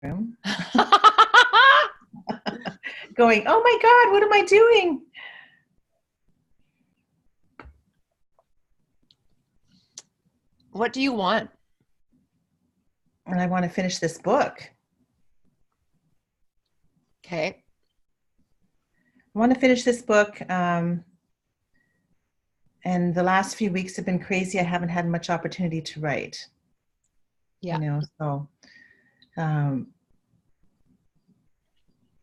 room going, oh my God, what am I doing? What do you want? And I want to finish this book. Okay. I want to finish this book. And the last few weeks have been crazy. I haven't had much opportunity to write. Yeah. So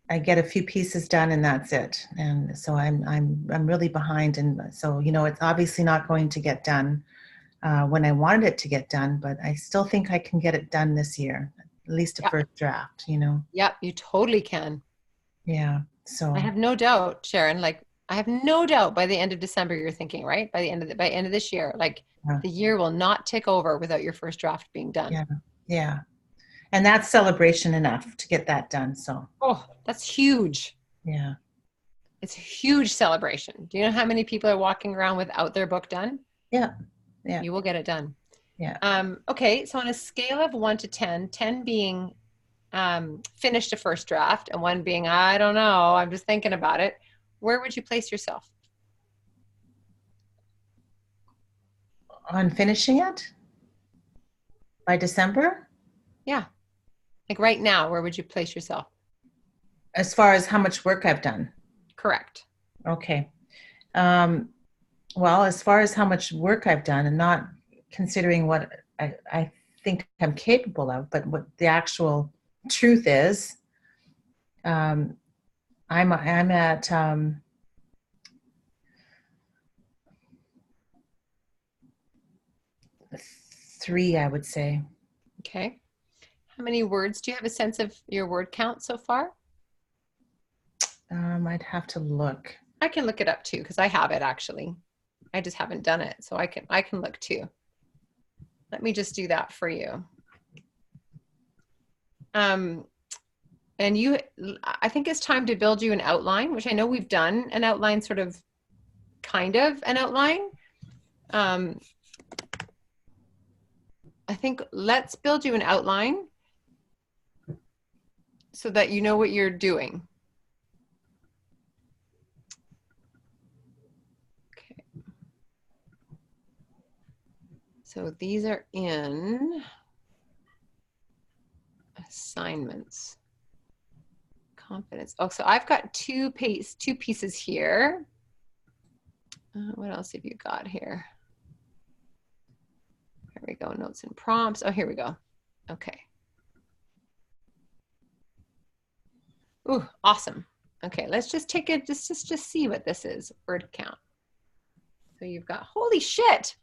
I get a few pieces done and that's it. And so I'm really behind. And so, it's obviously not going to get done when I wanted it to get done, but I still think I can get it done this year, at least a first draft, Yep, you totally can. Yeah. So I have no doubt, Sharon, like I have no doubt by the end of December, you're thinking, right? By end of this year, like the year will not tick over without your first draft being done. Yeah. Yeah. And that's celebration enough to get that done. So, oh, that's huge. Yeah. It's a huge celebration. Do you know how many people are walking around without their book done? Yeah. Yeah. You will get it done. Yeah. Okay. So on a scale of 1 to 10, 10 being finished a first draft and 1 being, I don't know, I'm just thinking about it. Where would you place yourself? On finishing it? By December? Yeah. Like right now, where would you place yourself? As far as how much work I've done? Correct. Okay. Well, as far as how much work I've done and not considering what I think I'm capable of, but what the actual truth is, I'm at 3, I would say. Okay. How many words? Do you have a sense of your word count so far? I'd have to look. I can look it up too, because I have it actually. I just haven't done it. So I can look too. Let me just do that for you. And I think it's time to build you an outline, which I know we've done an outline, sort of, kind of an outline. I think let's build you an outline so that you know what you're doing. Okay. So these are in assignments. Confidence. Oh, so I've got two pieces here. What else have you got here? There we go. Notes and prompts. Oh, here we go. Okay. Ooh, awesome. Okay, let's just take it. Just see what this is. Word count. So you've got, holy shit.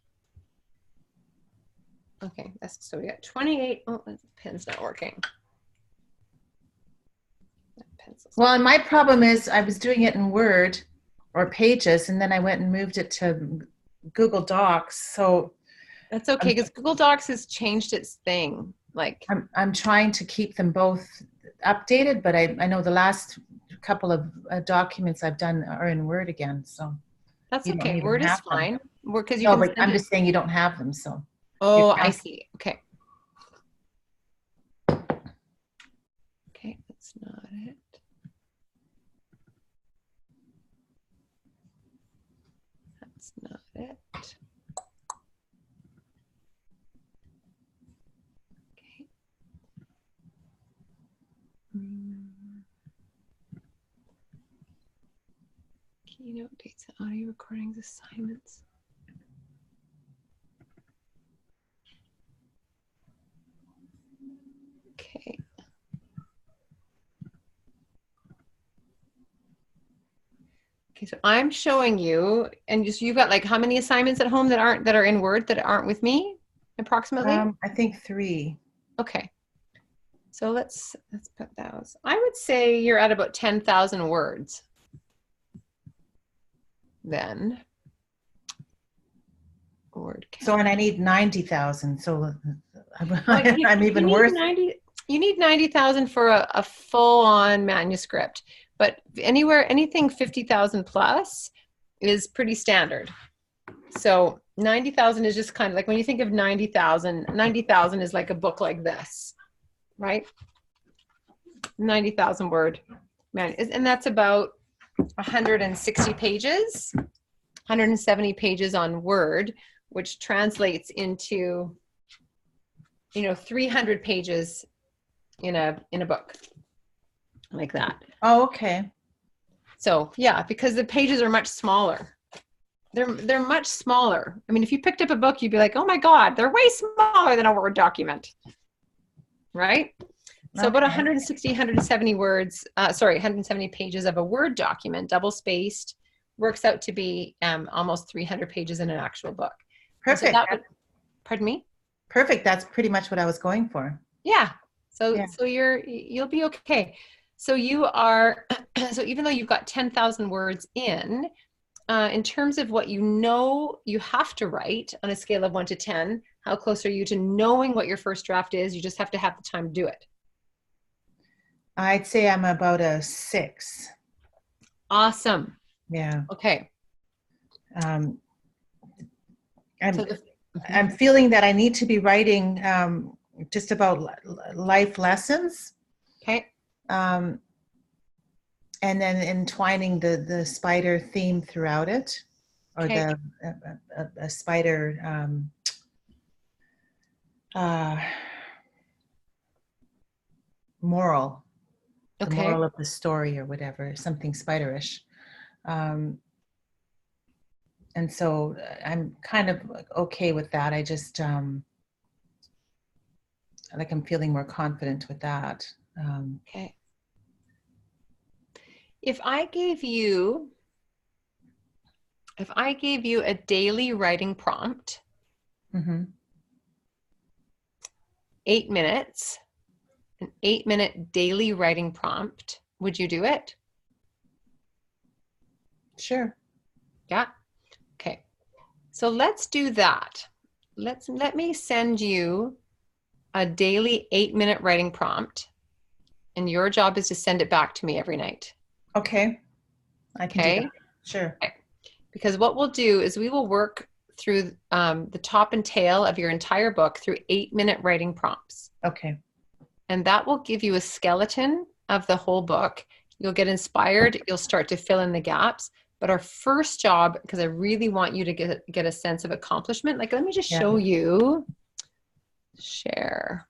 Okay, so we got 28. Oh, the pen's not working. Well, and my problem is I was doing it in Word or Pages, and then I went and moved it to Google Docs. So that's okay, because Google Docs has changed its thing. Like I'm trying to keep them both updated, but I know the last couple of documents I've done are in Word again. So that's okay. Word is fine. Because you no, but I'm just saying you don't have them. So oh, I see. Okay. Okay, that's not it. That's not it. Okay. Keynote dates and audio recordings assignments. Okay. Okay, so I'm showing you, and just you've got like how many assignments at home that are in Word that aren't with me, approximately? I think 3. Okay. So let's put those. I would say you're at about 10,000 words. Then word count. So and I need 90,000. So I'm even worse. You need 90,000 for a full-on manuscript, but anything 50,000 plus is pretty standard. So 90,000 is just kind of like when you think of 90,000 is like a book like this, right? 90,000 word man, and that's about 160 pages, 170 pages on Word, which translates into, 300 pages in a book like that. Oh, okay. So yeah, because the pages are much smaller. They're much smaller. I mean, if you picked up a book, you'd be like, oh my God, they're way smaller than a Word document, right? So about 160, 170 words, 170 pages of a Word document, double spaced, works out to be almost 300 pages in an actual book. Perfect. So pardon me? Perfect. That's pretty much what I was going for. Yeah. So you'll be okay. So you are, so even though you've got 10,000 words in terms of what you have to write on a scale of 1 to 10, how close are you to knowing what your first draft is? You just have to have the time to do it. I'd say I'm about a 6. Awesome. Yeah. Okay. I'm feeling that I need to be writing just about life lessons. Okay. And then entwining the spider theme throughout it, or okay. a spider moral. The moral of the story or whatever, something spiderish. And so I'm kind of okay with that. I just, I'm feeling more confident with that. Okay. If I gave you a daily writing prompt, 8 minutes, an 8-minute daily writing prompt, would you do it? Sure. Yeah. Okay. So let's do that. Let me send you a daily 8-minute writing prompt, and your job is to send it back to me every night. Okay. I can do that. Sure. Okay. Because what we'll do is we will work through the top and tail of your entire book through 8-minute writing prompts. Okay. And that will give you a skeleton of the whole book. You'll get inspired. You'll start to fill in the gaps. But our first job, because I really want you to get a sense of accomplishment, like, let me just show you. Share.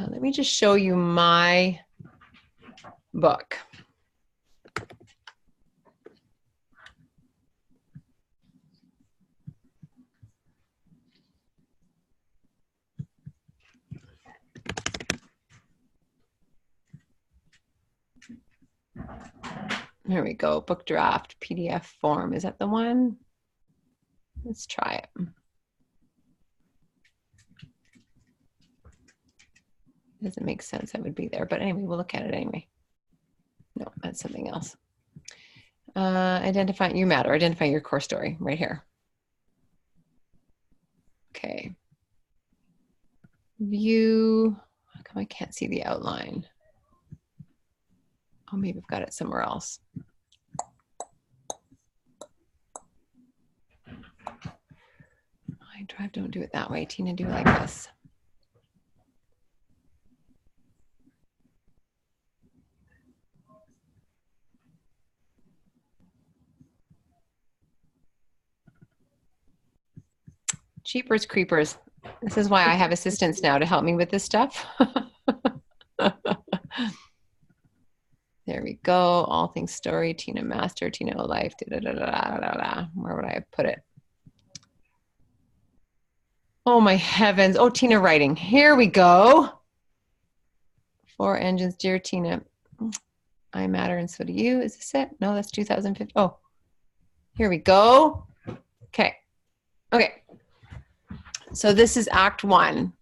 Let me just show you my book. There we go. Book draft, PDF form. Is that the one? Let's try it. Doesn't make sense. I would be there. But anyway, we'll look at it anyway. No, that's something else. Identify, you matter. Identify your core story right here. Okay. View. How come I can't see the outline? Oh, maybe I've got it somewhere else. iDrive, don't do it that way. Tina, do it like this. Jeepers creepers. This is why I have assistants now to help me with this stuff. There we go. All things story, Tina Master, Tina Life. Da, da, da, da, da, da. Where would I have put it? Oh my heavens. Oh, Tina writing. Here we go. 4 engines, dear Tina. I matter and so do you. Is this it? No, that's 2015. Oh, here we go. Okay. Okay. So this is Act 1.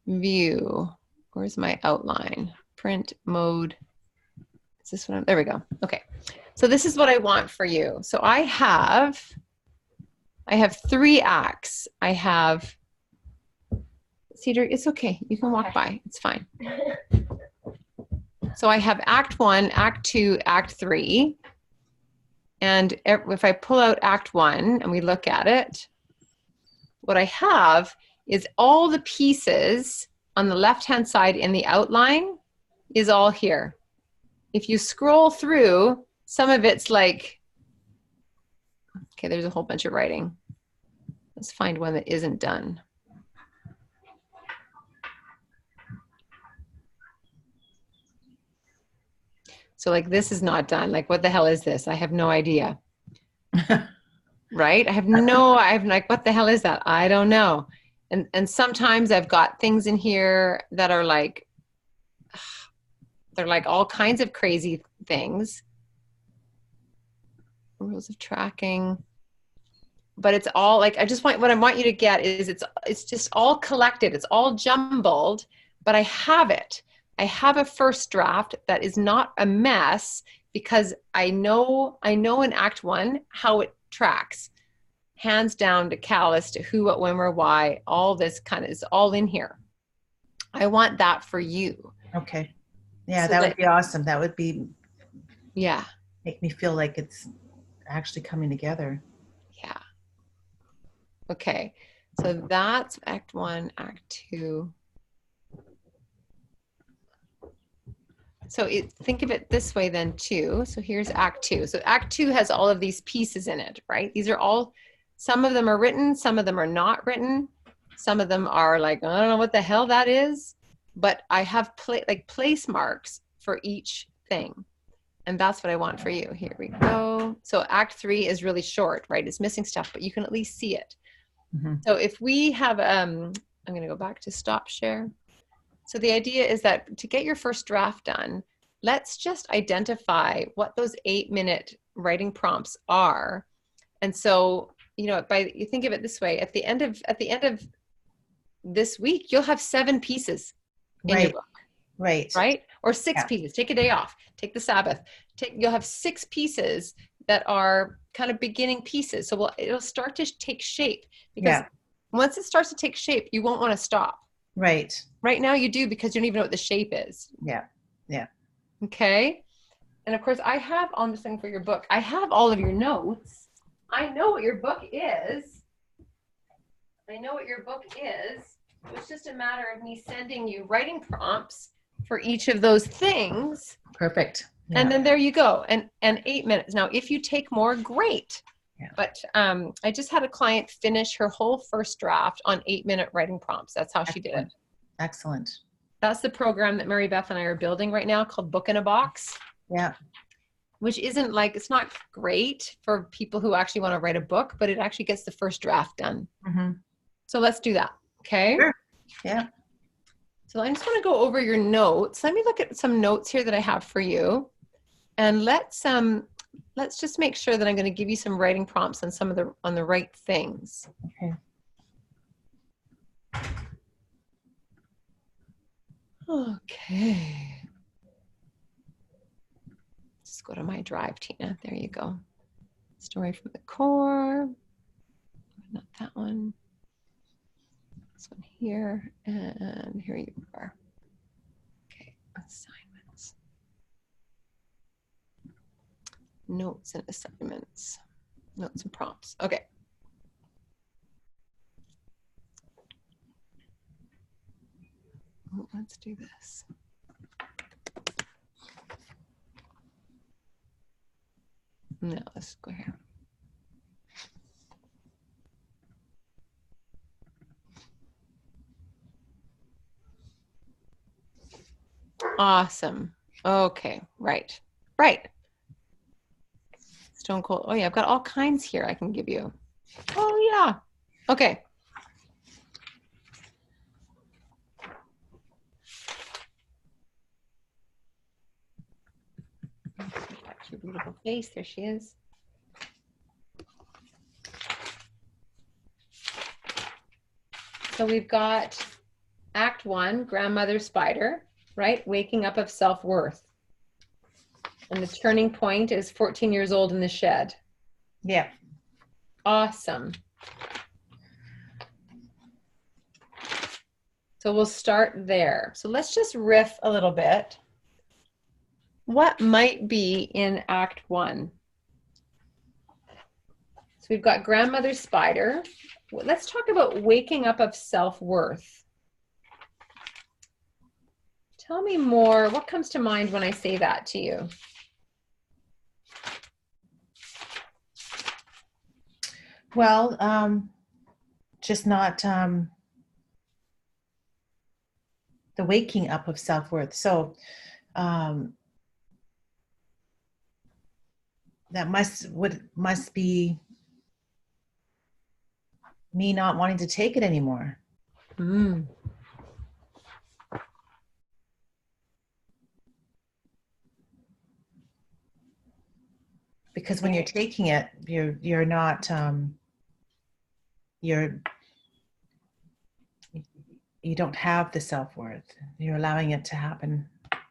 View. Where's my outline? Print mode. Is this what there we go. Okay. So this is what I want for you. So I have 3 acts. I have, Cedar, it's okay. You can walk by. It's fine. So I have Act 1, Act 2, Act 3. And if I pull out Act 1 and we look at it, what I have is all the pieces on the left-hand side in the outline is all here. If you scroll through, some of it's like, okay, there's a whole bunch of writing. Let's find one that isn't done. So like this is not done. Like what the hell is this? I have no idea. Right? I'm like, what the hell is that? I don't know. And sometimes I've got things in here that are like, they're like all kinds of crazy things. Rules of tracking. But it's all like, what I want you to get is it's just all collected. It's all jumbled, but I have it. I have a first draft that is not a mess because I know in Act 1 how it tracks. Hands down to callus to who, what, when, where, why. All this kind of is all in here. I want that for you. Okay. Yeah, So that would be awesome. That would be, yeah. make me feel like it's actually coming together. Yeah. Okay. So that's Act 1, Act 2. So think of it this way then too. So here's Act 2. So Act 2 has all of these pieces in it, right? These are all, some of them are written, some of them are not written. Some of them are like, I don't know what the hell that is, but I have place marks for each thing. And that's what I want for you. Here we go. So Act 3 is really short, right? It's missing stuff, but you can at least see it. Mm-hmm. So if we have, I'm going to go back to stop share. So the idea is that to get your first draft done, let's just identify what those 8-minute writing prompts are. And so, you know, you think of it this way, at the end of this week, you'll have 7 pieces in your book. Right. Right? Or 6 pieces. Take a day off. Take the Sabbath. You'll have 6 pieces that are kind of beginning pieces. So it'll start to take shape, because once it starts to take shape, you won't want to stop. Right. Right now you do, because you don't even know what the shape is. Yeah. Yeah. Okay. And of course I have on this thing for your book, I have all of your notes. I know what your book is. It's just a matter of me sending you writing prompts for each of those things. Perfect. Yeah. And then there you go. And 8 minutes. Now, if you take more, great. Yeah. But I just had a client finish her whole first draft on 8-minute writing prompts. That's how she did it. Excellent. That's the program that Mary Beth and I are building right now, called Book in a Box. Yeah. Which isn't like, it's not great for people who actually want to write a book, but it actually gets the first draft done. Mm-hmm. So let's do that. Okay. Sure. Yeah. So I just want to go over your notes. Let me look at some notes here that I have for you. And let's just make sure that I'm going to give you some writing prompts on on the right things. Okay. Okay. Let's go to my drive, Tina. There you go. Story from the core. Not that one. This one here. And here you are. Okay. Assignments. Notes and assignments. Notes and prompts. Okay. Let's do this. No, let's go here. Awesome. Okay, right. Right. Stone Cold. Oh yeah, I've got all kinds here I can give you. Oh yeah. Okay. Your beautiful face. There she is. So we've got Act 1, Grandmother Spider, right? Waking up of self-worth. And the turning point is 14 years old in the shed. Yeah. Awesome. So we'll start there. So let's just riff a little bit. What might be in Act 1? So we've got Grandmother Spider. let's talk about waking up of self-worth. Tell me more. What comes to mind when I say that to you? Well, just not the waking up of self-worth. So that must be me not wanting to take it anymore. Mm. Because when you're taking it, you're not you don't have the self-worth. You're allowing it to happen,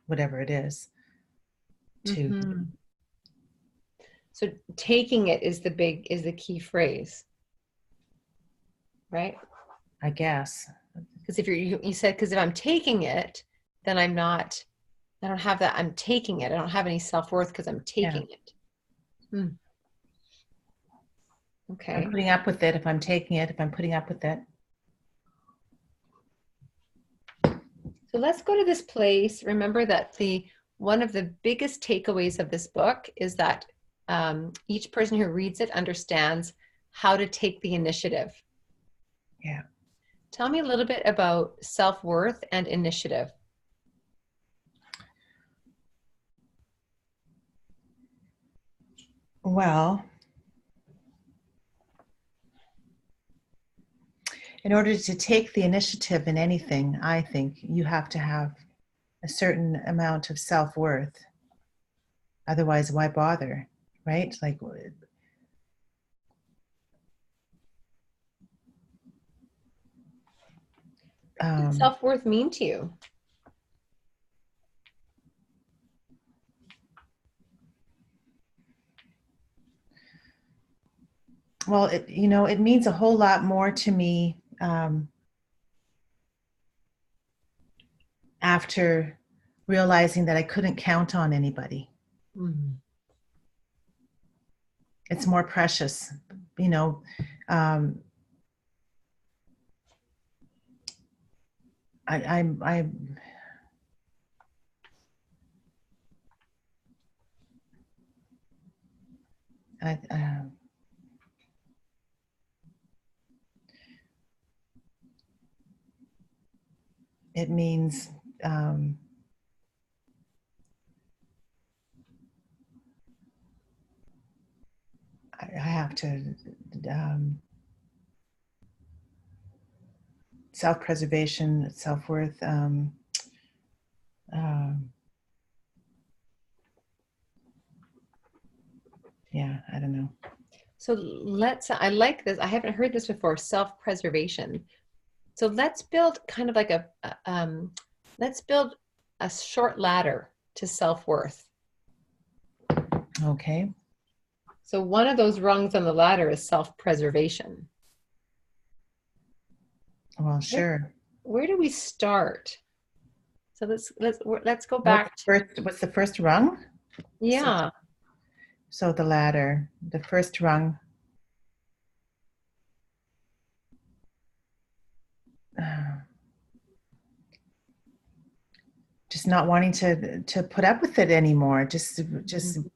whatever it is. Mm-hmm. So taking it is the key phrase, right? I guess. Because if you said, because if I'm taking it, then I don't have that. I'm taking it. I don't have any self-worth because I'm taking it. Hmm. Okay. I'm putting up with it if I'm taking it, if I'm putting up with it. So let's go to this place. Remember that one of the biggest takeaways of this book is that each person who reads it understands how to take the initiative. Yeah. Tell me a little bit about self-worth and initiative. Well, in order to take the initiative in anything, I think you have to have a certain amount of self-worth. Otherwise, why bother, right? Like, what does self-worth mean to you? Well, it means a whole lot more to me after realizing that I couldn't count on anybody. Mm-hmm. It's more precious, you know. It means I have to self-preservation, self-worth. Yeah, I don't know. So I like this. I haven't heard this before, self-preservation. So let's build kind of like let's build a short ladder to self-worth. Okay. So one of those rungs on the ladder is self-preservation. Well, sure. Where do we start? So let's go back. What's the first rung? Yeah. So the ladder, the first rung. Just not wanting to put up with it anymore. Just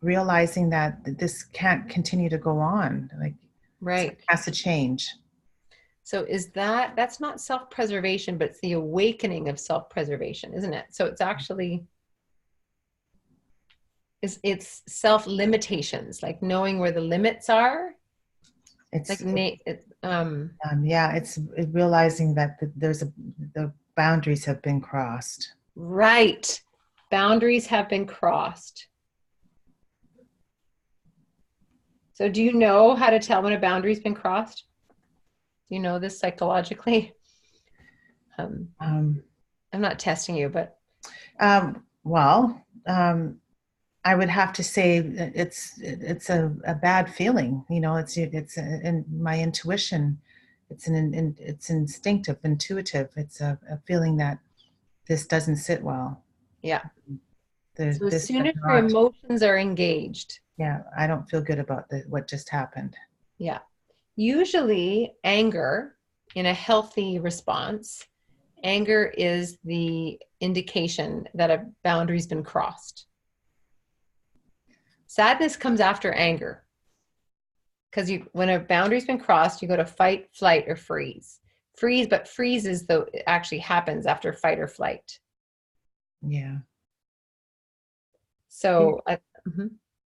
realizing that this can't continue to go on. Like, right, it has to change. So that's not self-preservation, but it's the awakening of self-preservation, isn't it? So it's actually it's self-limitations, like knowing where the limits are. It's like yeah, it's realizing that the boundaries have been crossed. Right. Boundaries have been crossed. So do you know how to tell when a boundary's been crossed? Do you know this psychologically? I'm not testing you, but well, I would have to say it's a bad feeling. You know, it's in my intuition. It's instinctive, intuitive. It's a feeling that this doesn't sit well. Yeah. So as soon as your emotions are engaged. Yeah, I don't feel good about what just happened. Yeah. Usually anger, in a healthy response, anger is the indication that a boundary's been crossed. Sadness comes after anger. Because when a boundary's been crossed, you go to fight, flight, or freeze. But freeze is though it actually happens after fight or flight. Yeah. So,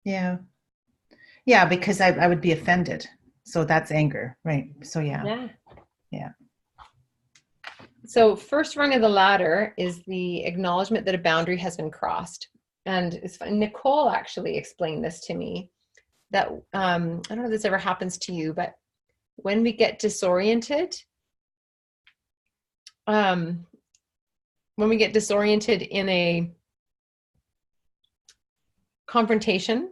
Yeah. Yeah, because I would be offended. So that's anger, right? So yeah. yeah. Yeah. So first rung of the ladder is the acknowledgement that a boundary has been crossed. And it's funny, Nicole actually explained this to me, that I don't know if this ever happens to you, but when we get disoriented, in a confrontation,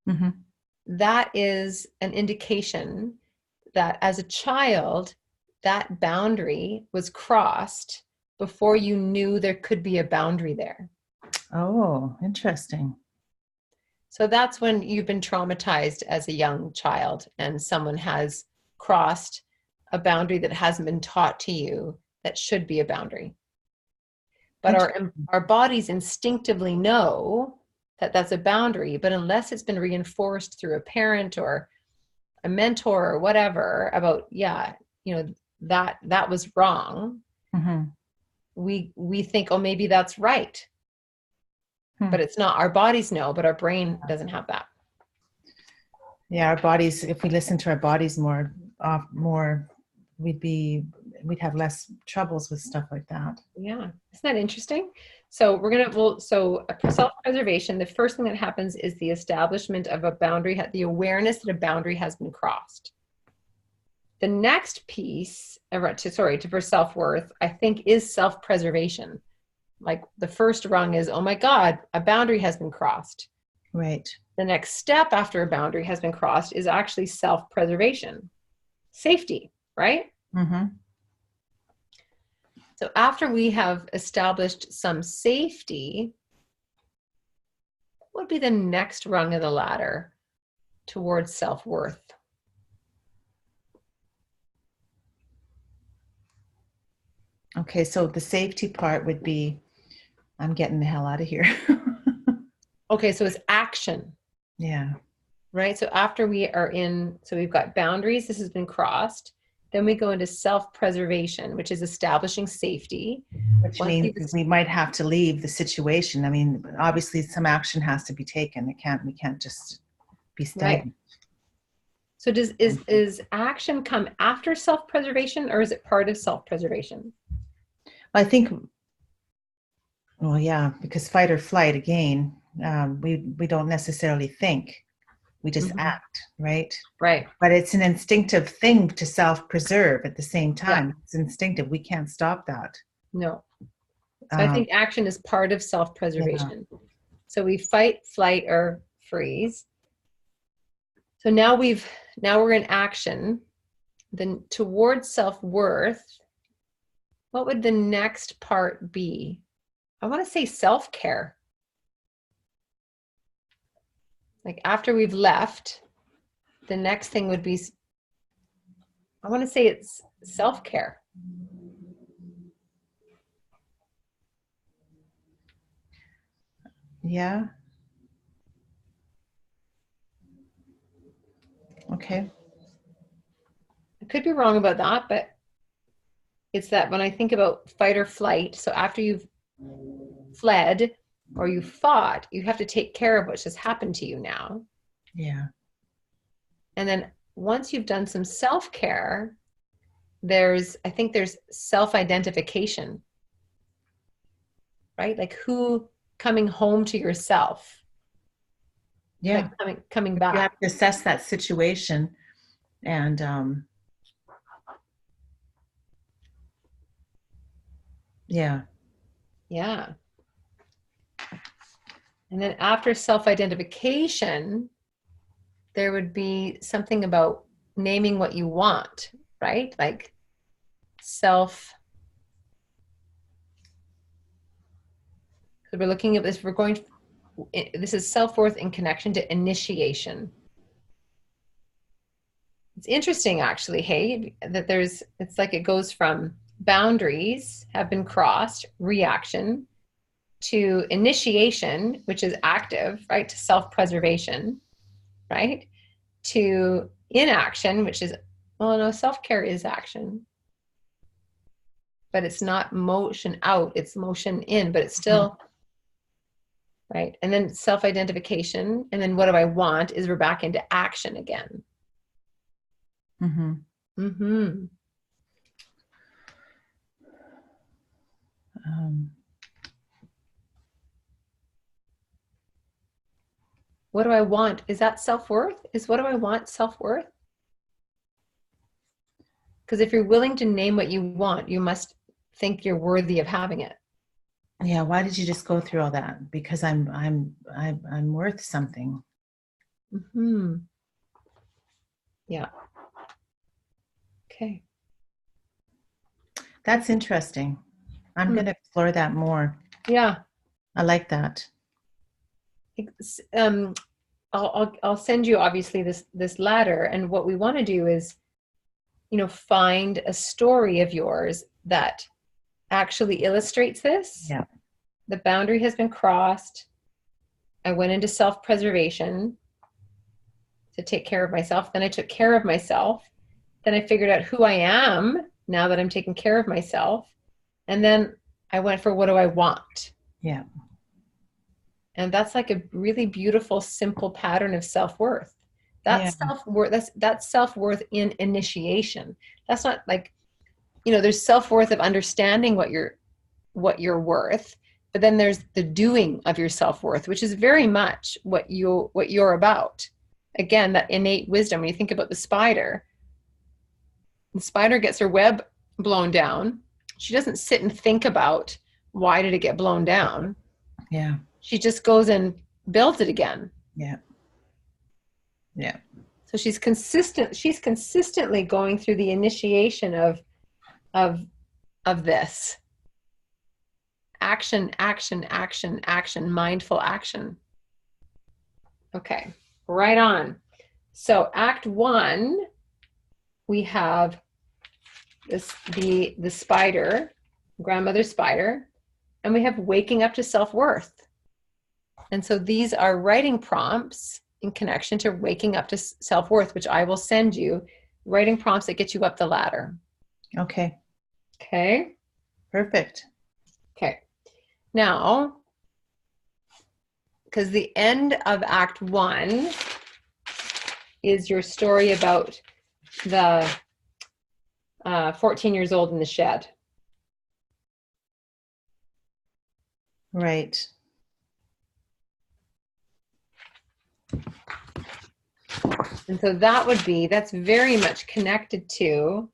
Mm-hmm. that is an indication that as a child, that boundary was crossed before you knew there could be a boundary there. Oh, interesting. So that's when you've been traumatized as a young child and someone has crossed a boundary that hasn't been taught to you that should be a boundary. But our bodies instinctively know that that's a boundary, but unless it's been reinforced through a parent or a mentor or whatever about, that was wrong, Mm-hmm. we think, oh, maybe that's right. But it's not. Our bodies know, but our brain doesn't have that. Yeah, our bodies, if we listen to our bodies more, we'd have less troubles with stuff like that. Yeah. Isn't that interesting? So self-preservation, the first thing that happens is the establishment of a boundary, the awareness that a boundary has been crossed. The next piece, for self-worth, I think, is self-preservation. Like the first rung is, oh my God, a boundary has been crossed. Right. The next step after a boundary has been crossed is actually self-preservation, safety, right? Mm-hmm. So after we have established some safety, what would be the next rung of the ladder towards self-worth? Okay, so the safety part would be, I'm getting the hell out of here. Okay, so it's action. Yeah. Right? So after we've got boundaries, this has been crossed. Then we go into self-preservation, which is establishing safety. Which means we might have to leave the situation. I mean, obviously some action has to be taken. We can't just be stagnant. Right. So is action come after self-preservation, or is it part of self-preservation? I think, well, yeah, because fight or flight, again, we don't necessarily think. We just act, right? Right. But it's an instinctive thing to self-preserve at the same time. Yeah. It's instinctive. We can't stop that. No. So I think action is part of self-preservation. Yeah. So we fight, flight, or freeze. So now we're in action. Then towards self-worth, what would the next part be? I want to say self-care. Like after we've left, the next thing would be, I want to say it's self-care. Yeah. Okay. I could be wrong about that, but it's that when I think about fight or flight, so after you've fled or you fought, you have to take care of what's just happened to you now. Yeah. And then once you've done some self-care, I think there's self-identification, right? Like coming home to yourself. Yeah. Like coming back. You have to assess that situation and yeah. Yeah. And then after self-identification, there would be something about naming what you want, right? Like we're looking at this, this is self-worth in connection to initiation. It's interesting actually, hey, that it's like it goes from boundaries have been crossed, reaction, to initiation, which is active, right? To self-preservation, right? To inaction, which is, well, no, self-care is action, but it's not motion out, it's motion in, but it's still, right? And then self-identification. And then what do I want is we're back into action again. Mm-hmm. Mm-hmm. What do I want? Is that self-worth? Is what do I want self-worth? Because if you're willing to name what you want, you must think you're worthy of having it. Yeah. Why did you just go through all that? Because I'm worth something. Mm-hmm. Yeah. Okay. That's interesting. I'm going to explore that more. Yeah. I like that. I'll send you obviously this ladder, and what we want to do is, find a story of yours that actually illustrates this. Yeah. The boundary has been crossed. I went into self-preservation to take care of myself. Then I took care of myself. Then I figured out who I am now that I'm taking care of myself. And then I went for what do I want? Yeah. And that's like a really beautiful, simple pattern of self-worth. That's self-worth. That's self-worth in initiation. That's not like, there's self-worth of understanding what you're worth, but then there's the doing of your self-worth, which is very much what you're about. Again, that innate wisdom. When you think about the spider gets her web blown down. She doesn't sit and think about why did it get blown down. Yeah. She just goes and builds it again. Yeah. Yeah. So she's consistently going through the initiation of this action, mindful action. Okay, right on. So Act 1, we have the spider, grandmother spider, and we have waking up to self-worth. And so these are writing prompts in connection to waking up to self-worth, which I will send you, writing prompts that get you up the ladder. Okay. Okay. Perfect. Okay. Now, because the end of Act 1 is your story about the 14 years old in the shed. Right. And so that's very much connected to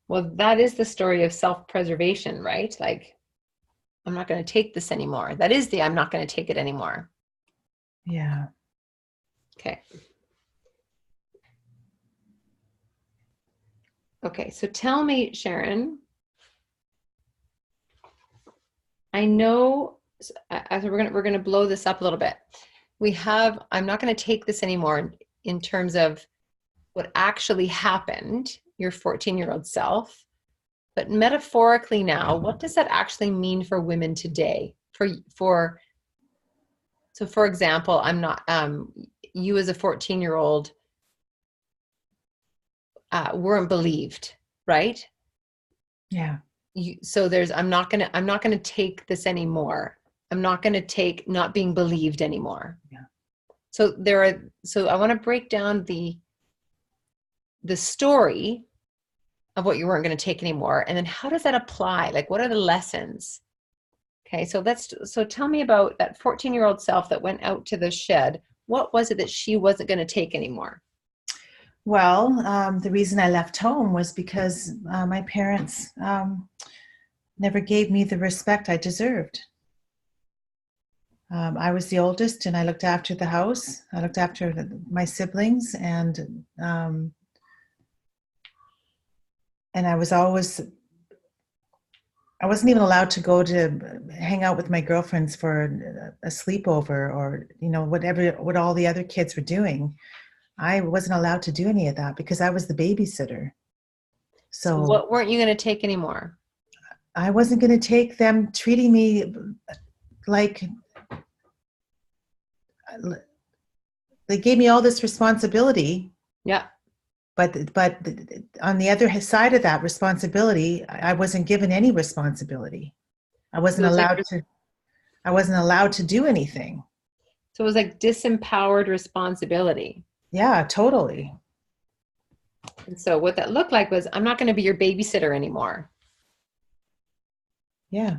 that is the story of self-preservation, right? Like, I'm not going to take this anymore. That is I'm not going to take it anymore. Yeah. Okay. Okay, so tell me, Sharon, I know we're going to blow this up a little bit. I'm not going to take this anymore in terms of what actually happened, your 14-year-old self, but metaphorically now, what does that actually mean for women today? For example, I'm not you as a 14-year-old weren't believed, right? Yeah. I'm not gonna take this anymore. I'm not gonna take not being believed anymore. Yeah. So I want to break down the story of what you weren't going to take anymore, and then how does that apply? Like, what are the lessons? Okay, so tell me about that 14-year-old self that went out to the shed. What was it that she wasn't going to take anymore? Well, the reason I left home was because my parents never gave me the respect I deserved. I was the oldest, and I looked after the house. I looked after my siblings, and I was always I wasn't even allowed to go to hang out with my girlfriends for a sleepover or, whatever, what all the other kids were doing. I wasn't allowed to do any of that because I was the babysitter. So So what weren't you going to take anymore? I wasn't going to take them treating me like they gave me all this responsibility. Yeah. But on the other side of that responsibility, I wasn't given any responsibility. I So wasn't it was like allowed to. I wasn't allowed to do anything. so it was like disempowered responsibility. Yeah, totally. And so what that looked like was, I'm not going to be your babysitter anymore. Yeah.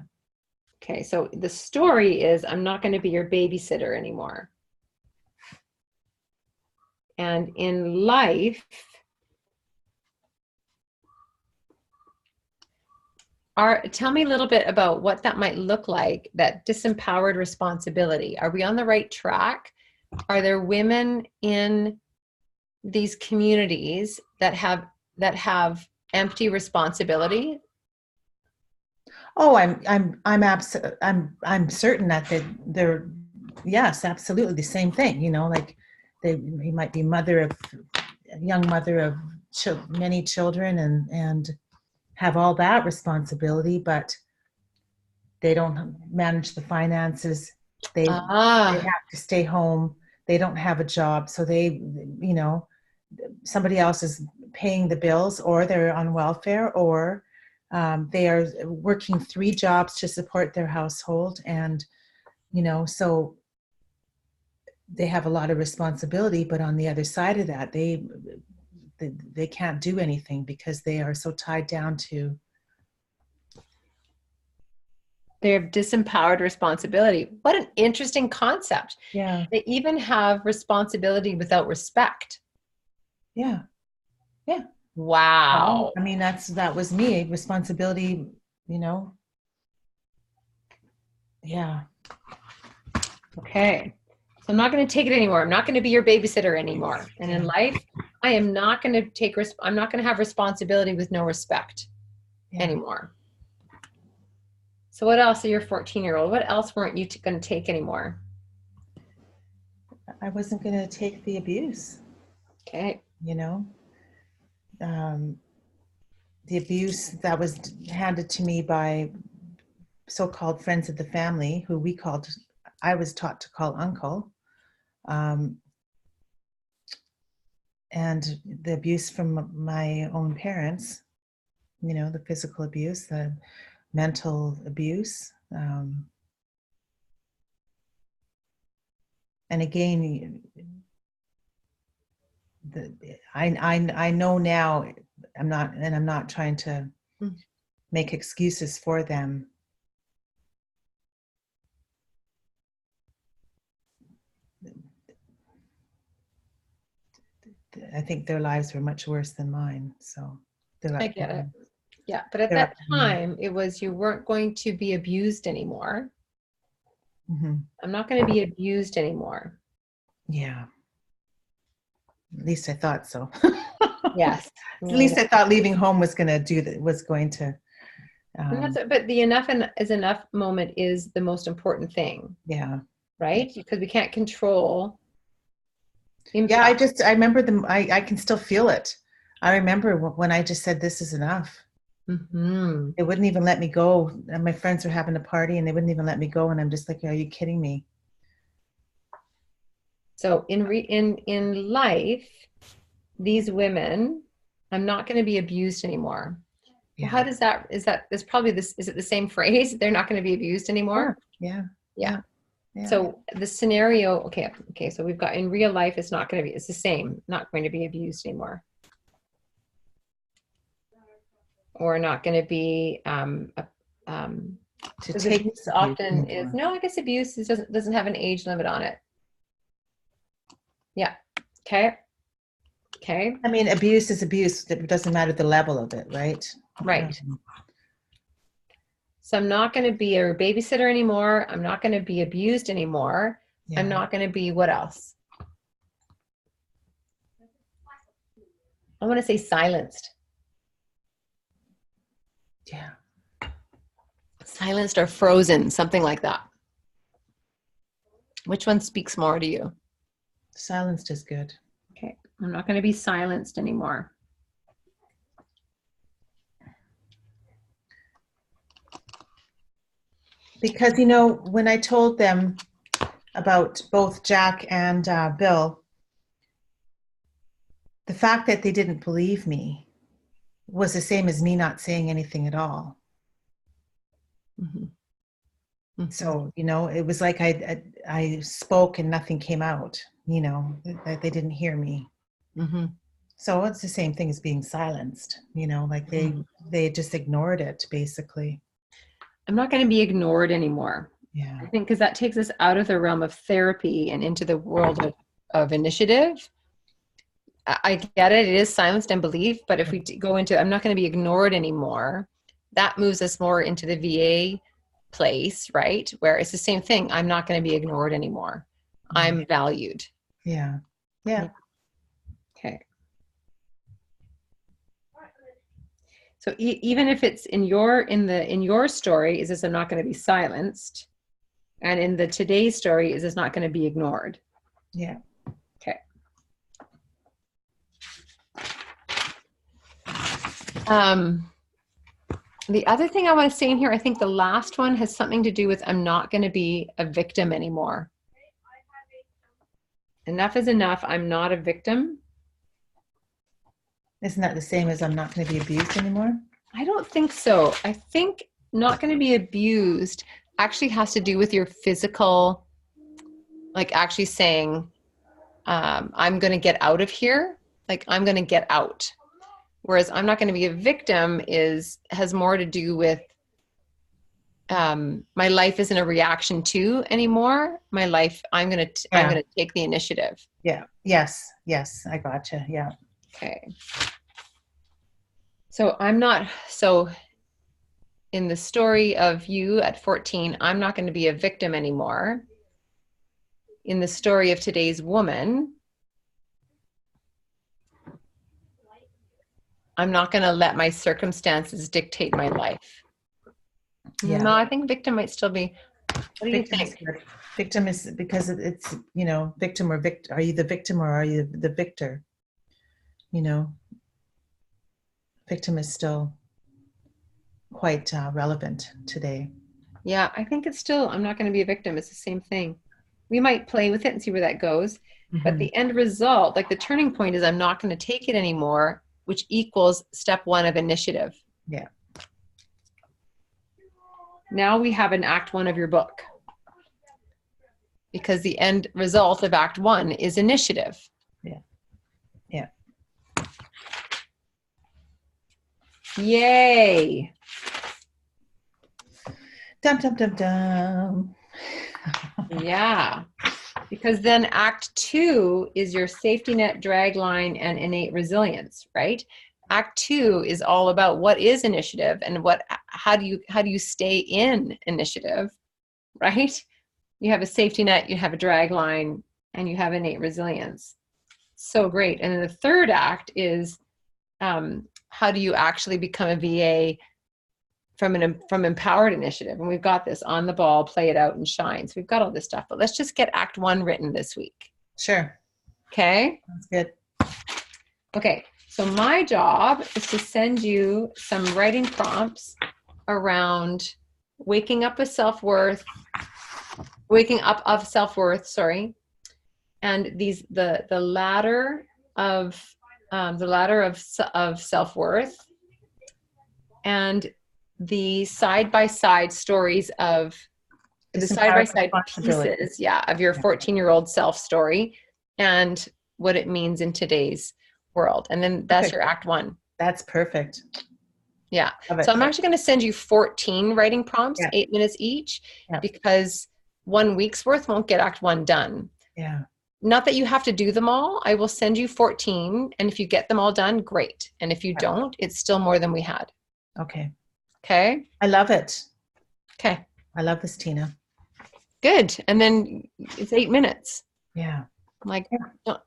Okay, so the story is, I'm not going to be your babysitter anymore. And in life, tell me a little bit about what that might look like, that disempowered responsibility. Are we on the right track? Are there women in these communities that have empty responsibility? Oh, I'm certain that they're yes, absolutely the same thing. Like he might be young mother of many children and have all that responsibility, but they don't manage the finances. They Ah, have to stay home. They don't have a job, so somebody else is paying the bills, or they're on welfare, or they are working 3 jobs to support their household, and so they have a lot of responsibility. But on the other side of that, they can't do anything because they are so tied down to. they have disempowered responsibility. What an interesting concept. Yeah, They even have responsibility without respect. yeah, yeah. Well, Wow. I mean, that was me. Responsibility, you know. Yeah. Okay. So I'm not going to take it anymore. I'm not going to be your babysitter anymore. And in Yeah. life, I am not going to I'm not going to have responsibility with no respect Yeah. anymore. So what else are your 14-year-old? What else weren't you going to take anymore? I wasn't going to take the abuse, Okay. you know. Um, the abuse that was handed to me by so-called friends of the family, who I was taught to call uncle, um, and the abuse from my own parents, the physical abuse, the mental abuse. And again, I know now, I'm not trying to make excuses for them. I think their lives were much worse than mine. So they're I up to get it. me. Yeah. But at They're up that to me. time, it was you weren't going to be abused anymore. Hmm. I'm not going to be abused anymore. Yeah. At least I thought so. Yes. At Yeah, least I thought leaving home was going to do that, was going to, and um, but the is enough moment is the most important thing, yeah. right? Because we can't control Yeah. impact. I remember I can still feel it. I remember when I just said, this is enough. Hmm. They wouldn't even let me go. And my friends were having a party and they wouldn't even let me go. And I'm just like, are you kidding me? So in life, these women, I'm not going to be abused anymore. Well, Yeah. how does that is probably this is it the same phrase? They're not going to be abused Yeah. anymore? Yeah. Yeah. Yeah. Yeah. So the scenario, okay, so we've got in real life, it's not going to be, it's the same, not going to be abused anymore. Or not going to be, To because take abuse this abuse often is, anymore. no, I guess doesn't have an age limit on it. Yeah. Okay. Okay. I mean, abuse is abuse. It doesn't matter the level of it, right? Right. So I'm not going to be a babysitter anymore. I'm not going to be abused anymore. I'm Yeah. not going to be what else? I want to say silenced. Yeah. Silenced or frozen, something like that. Which one speaks more to you? Silenced is good. Okay, I'm not going to be silenced anymore. Because, you know, when I told them about both Jack and Bill, the fact that they didn't believe me was the same as me not saying anything at all. Mm-hmm. Mm-hmm. So, you know, it was like I spoke and nothing came out, you know, that they didn't hear me. Mm-hmm. So it's the same thing as being silenced, you know, like they just ignored it, basically. I'm not going to be ignored anymore. Yeah. I think because that takes us out of the realm of therapy and into the world of initiative. I get it. It is silenced and belief. But if we go into, I'm not going to be ignored anymore, that moves us more into the VA place, right? Where it's the same thing. I'm not going to be ignored anymore. I'm valued. Yeah. Yeah. Okay. So even if it's in your story, is this I'm not going to be silenced, and in the today's story, is this not going to be ignored? Yeah. Okay. The other thing I want to say in here, I think the last one has something to do with I'm not going to be a victim anymore. Enough is enough. I'm not a victim. Isn't that the same as I'm not going to be abused anymore? I don't think so. I think not going to be abused actually has to do with your physical, like actually saying, I'm going to get out of here. Like I'm going to get out. Whereas I'm not going to be a victim has more to do with my life isn't a reaction to anymore. My life, I'm going to take the initiative. Yeah. Yes. Yes. I gotcha. Yeah. Okay. So in the story of you at 14, I'm not going to be a victim anymore. In the story of today's woman, I'm not going to let my circumstances dictate my life. Yeah. No, I think victim might still be. What do you think? Victim is because it's, you know, victim or victor. Are you the victim or are you the victor? You know, victim is still quite relevant today. Yeah, I think it's still, I'm not going to be a victim. It's the same thing. We might play with it and see where that goes. Mm-hmm. But the end result, like the turning point is I'm not going to take it anymore, which equals step 1 of initiative. Yeah. Now we have an act 1 of your book. Because the end result of act 1 is initiative. Yeah. Yeah. Yay. Dum, dum, dum, dum. Yeah. Because then act 2 is your safety net, drag line, and innate resilience, right? Act 2 is all about what is initiative and how do you stay in initiative, right? You have a safety net, you have a drag line, and you have innate resilience. So great. And then the third act is how do you actually become a VA from empowered initiative? And we've got this on the ball, play it out and shine. So we've got all this stuff, but let's just get act 1 written this week. Sure. Okay. That's good. Okay. So my job is to send you some writing prompts around waking up of self-worth, sorry. And the ladder of self-worth and the side-by-side stories of the side-by-side pieces, of your 14-year-old self story and what it means in today's world. And then that's your act 1. That's perfect. Yeah. So I'm actually going to send you 14 writing prompts, 8 minutes each, because 1 week's worth won't get act 1 done. Yeah. Not that you have to do them all. I will send you 14. And if you get them all done, great. And if you don't, it's still more than we had. Okay. Okay. I love it. Okay. I love this, Tina. Good. And then it's 8 minutes. Yeah. I'm like,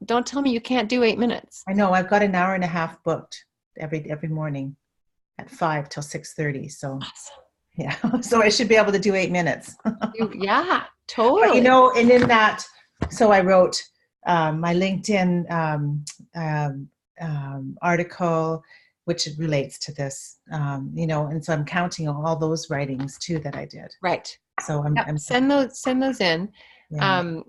don't tell me you can't do 8 minutes. I know. I've got an hour and a half booked every morning at 5 till 6:30. So. Awesome. Yeah. So I should be able to do 8 minutes. Yeah, But, totally. and in that, so I wrote my LinkedIn article, which relates to this, and so I'm counting all those writings too that I did. Right. So Yep. I'm Send those in. yeah,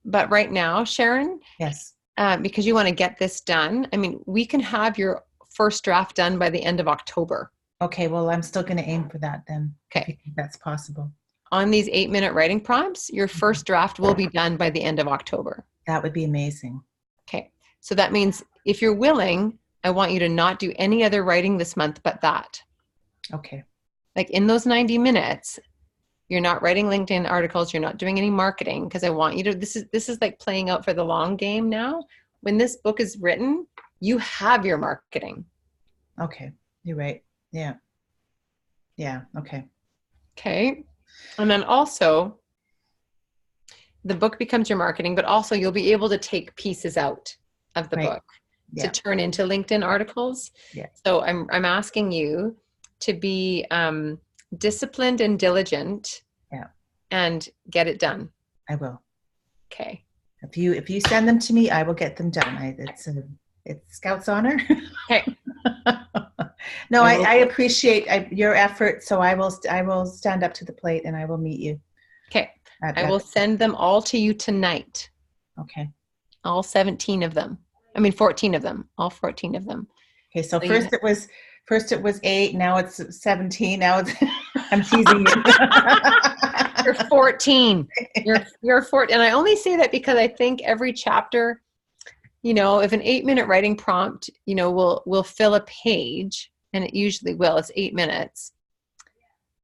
But right now, Sharon, yes. because you want to get this done, I mean, we can have your first draft done by the end of October. Okay, well, I'm still going to aim for that then, if you Okay. think that's possible. On these 8-minute writing prompts, your first draft will be done by the end of October. That would be amazing. Okay. So that means if you're willing, I want you to not do any other writing this month but that. Okay. Like in those 90 minutes, you're not writing LinkedIn articles, you're not doing any marketing, because I want you to, this is like playing out for the long game now. When this book is written, you have your marketing. Okay. You're right. Yeah. Yeah. Okay. Okay. And then also the book becomes your marketing, but also you'll be able to take pieces out of the Right. book Yeah. to turn into LinkedIn articles. Yeah. So I'm asking you to be disciplined and diligent. Yeah. And get it done. I will. Okay. If you send them to me, I will get them done. It's Scout's honor. Okay. No, I appreciate your effort. So I will stand up to the plate and I will meet you. Okay. I will send them all to you tonight. Okay. All 17 of them. I mean, 14 of them. All 14 of them. Okay. So first it was 8. Now it's 17. Now it's I'm teasing you. You're 14. You're 14. And I only say that because I think every chapter, if an 8-minute writing prompt, will fill a page, and it usually will. It's 8 minutes.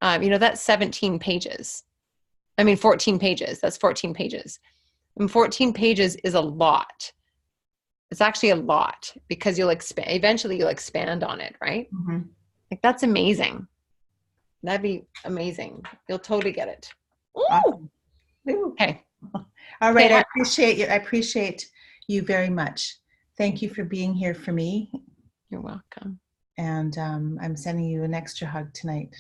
That's 17 pages. I mean, 14 pages. That's 14 pages. And 14 pages is a lot. It's actually a lot because eventually you'll expand on it, right? Mm-hmm. Like that's amazing. That'd be amazing. You'll totally get it. Awesome. Okay. All right. I appreciate you. I appreciate you very much. Thank you for being here for me. You're welcome. And I'm sending you an extra hug tonight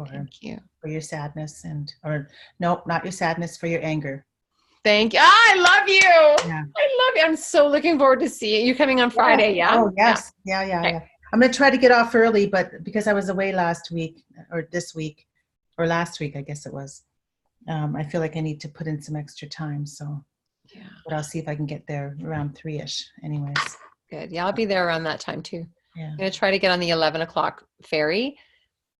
Thank you. For your sadness or nope, not your sadness, for your anger. Thank you. I love you. Yeah. I love you. I'm so looking forward to seeing you coming on Friday. Yeah. Oh, yes. Yeah. Okay. I'm going to try to get off early, but because I was away last week or this week or last week, I guess it was, I feel like I need to put in some extra time. So, yeah, but I'll see if I can get there around 3-ish anyways. Good. Yeah. I'll be there around that time too. Yeah. I'm going to try to get on the 11 o'clock ferry,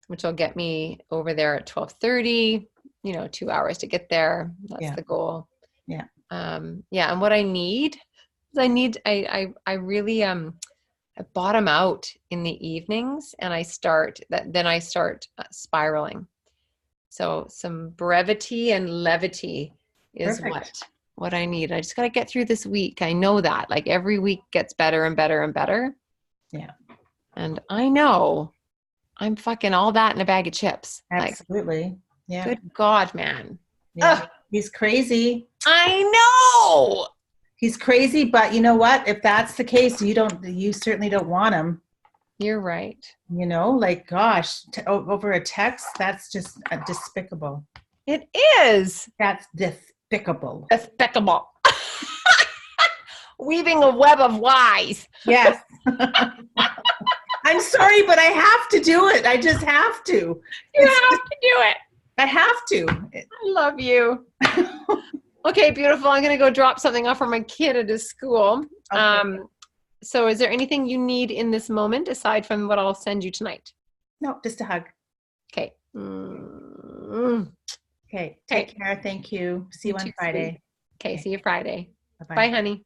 which will get me over there at 12:30, 2 hours to get there. That's the goal. Yeah. And what I need is I really, I bottom out in the evenings and I start spiraling. So some brevity and levity is what I need. I just got to get through this week. I know that like every week gets better and better and better. Yeah. And I know I'm fucking all that in a bag of chips. Absolutely. Like, yeah. Good God, man. Yeah. Ugh. He's crazy. I know. He's crazy, but you know what? If that's the case, you certainly don't want him. You're right. Gosh, over a text, that's just despicable. It is. That's despicable. Despicable. Weaving a web of lies. Yes. I'm sorry, but I have to do it. I just have to. You have to do it. I have to. I love you. Okay, beautiful. I'm going to go drop something off for my kid at his school. Okay. So is there anything you need in this moment aside from what I'll send you tonight? No, just a hug. Okay. Okay. Take care. Thank you. See you on Friday. Okay. See you Friday. Bye-bye. Bye, honey.